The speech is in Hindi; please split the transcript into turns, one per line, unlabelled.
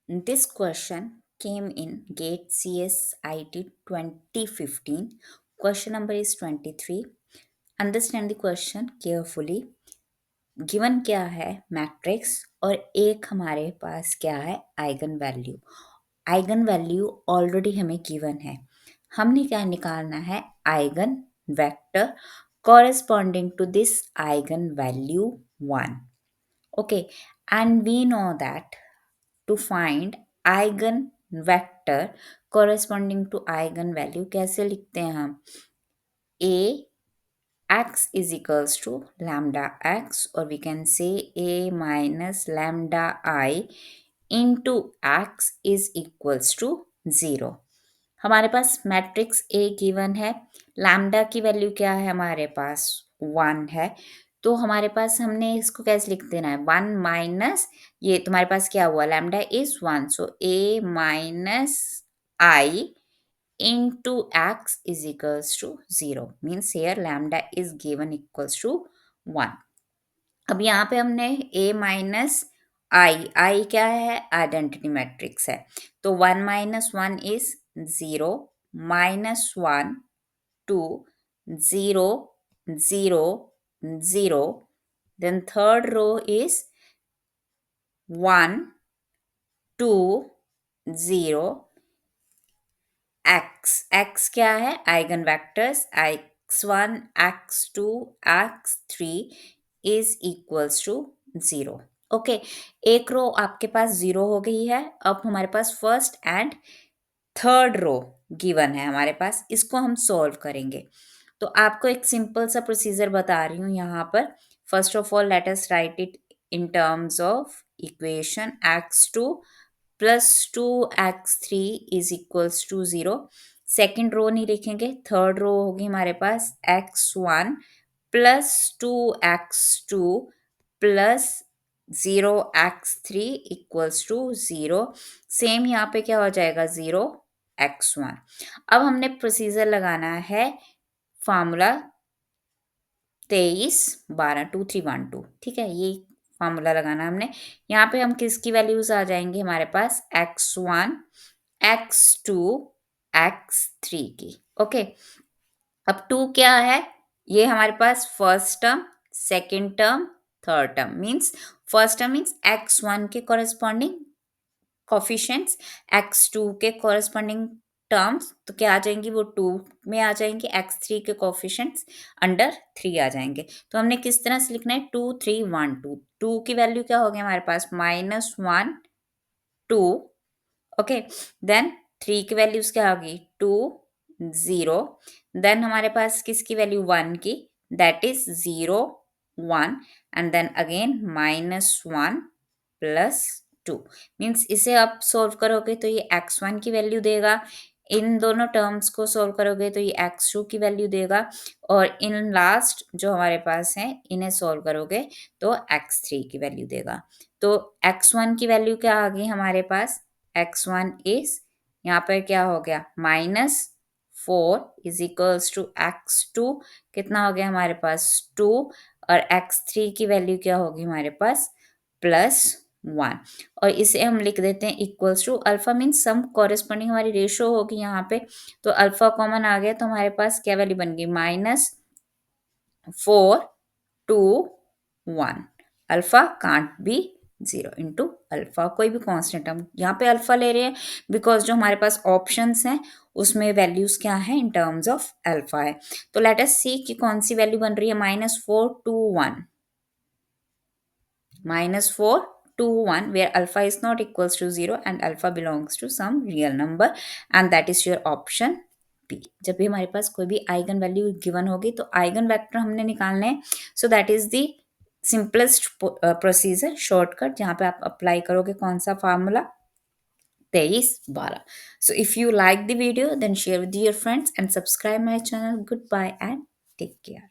This question came in GATE CSIT 2015. Question number is 23. Understand the question carefully. Given क्या है मैट्रिक्स और एक हमारे पास क्या है eigen value. Eigen value already हमें गिवन है, हमने क्या निकालना है eigen vector corresponding to this eigen value 1. Okay, and we know that to find eigen vector corresponding to eigen value कैसे लिखते हैं हम, a x is equals to lambda x, or we can say a minus lambda I into x is equals to 0. हमारे पास मैट्रिक्स ए गिवन है, लैम्डा की वैल्यू क्या है हमारे पास 1 है, तो हमारे पास हमने इसको कैसे लिख देना है 1 माइनस ये तुम्हारे पास क्या हुआ lambda is 1, so A minus I into x is equals to 0, means here lambda is given equals to 1. अब यहाँ पे हमने a माइनस आई क्या है आइडेंटिटी मैट्रिक्स है, तो 1 minus 1 is 0, minus 1 2 0 0 0, then third row is 1 2 0 x क्या है eigenvectors x1 x2 x3 is equals to 0. Okay, एक रो आपके पास 0 हो गई है, अब हमारे पास first and third row given है हमारे पास, इसको हम सॉल्व करेंगे। तो आपको एक सिंपल सा प्रोसीजर बता रही हूँ यहाँ पर। First of all let us write it in terms of equation x2 plus 2x3 is equals to 0। Second row नहीं लिखेंगे, थर्ड रो होगी हमारे पास x1 plus 2x2 plus 0x3 equals to 0। Same यहाँ पे क्या हो जाएगा 0x1। अब हमने प्रोसीजर लगाना है फार्मूला 23 12 2 3 1 2, ठीक है, ये फार्मूला लगाना हमने। यहाँ पे हम किसकी वैल्यूज आ जाएंगे हमारे पास x1 x2 x3 की। ओके, अब 2 क्या है, ये हमारे पास first term second term third term, means first term means x1 के कॉरेस्पॉन्डिंग कोफिशिएंट्स, x2 के कॉरेस्पॉन्डिंग टर्म्स, तो क्या आ जाएंगी वो 2 में आ जाएंगे, x3 के कोफिशिएंट्स अंडर 3 आ जाएंगे। तो हमने किस तरह से लिखना है 2 3 1 2, 2 की वैल्यू क्या होगी हमारे पास -1 2, ओके, देन 3 की वैल्यूज क्या होगी 2 0, देन हमारे पास किसकी वैल्यू 1 की, that is 0 1, and then again -1 plus 2, means इसे आप सोल्व करोगे तो ये x1 की वैल्यू देगा, इन दोनों टर्म्स को सोल्व करोगे तो ये x2 की वैल्यू देगा, और इन लास्ट जो हमारे पास है इन्हें सोल्व करोगे तो x3 की वैल्यू देगा। तो x1 की वैल्यू क्या आ गई हमारे पास, x1 इज यहाँ पर क्या हो गया -4 इज इक्वल्स टू x2 कितना हो गया हमारे पास 2, और x3 की वैल्यू क्या होगी हमारे पास +1, और इसे हम लिख देते हैं equals to alpha, means some corresponding हमारी रेशो होगी यहाँ पे, तो अल्फा कॉमन आ गया तो हमारे पास क्या वैल्यू बन गई -4 2 1, alpha can't be 0 into alpha, कोई भी कांस्टेंट हम यहाँ पे अल्फा ले रहे हैं बिकॉज जो हमारे पास ऑप्शंस हैं उसमें वैल्यूज क्या है इन टर्म्स ऑफ अल्फा है। तो लेट अस सी कि कौन सी वैल्यू बन रही है -4 2 1, -4 2 1, where alpha is not equals to 0 and alpha belongs to some real number, and that is your option B। जब भी हमारे पास कोई भी आइगन वैल्यू गिवन होगी तो आइगन वेक्टर हमने निकालने हैं, so that is the simplest procedure shortcut जहाँ पे आप अप्लाई करोगे कौन सा formula 23 12। So if you like the video then share with your friends and subscribe my channel. Goodbye and take care.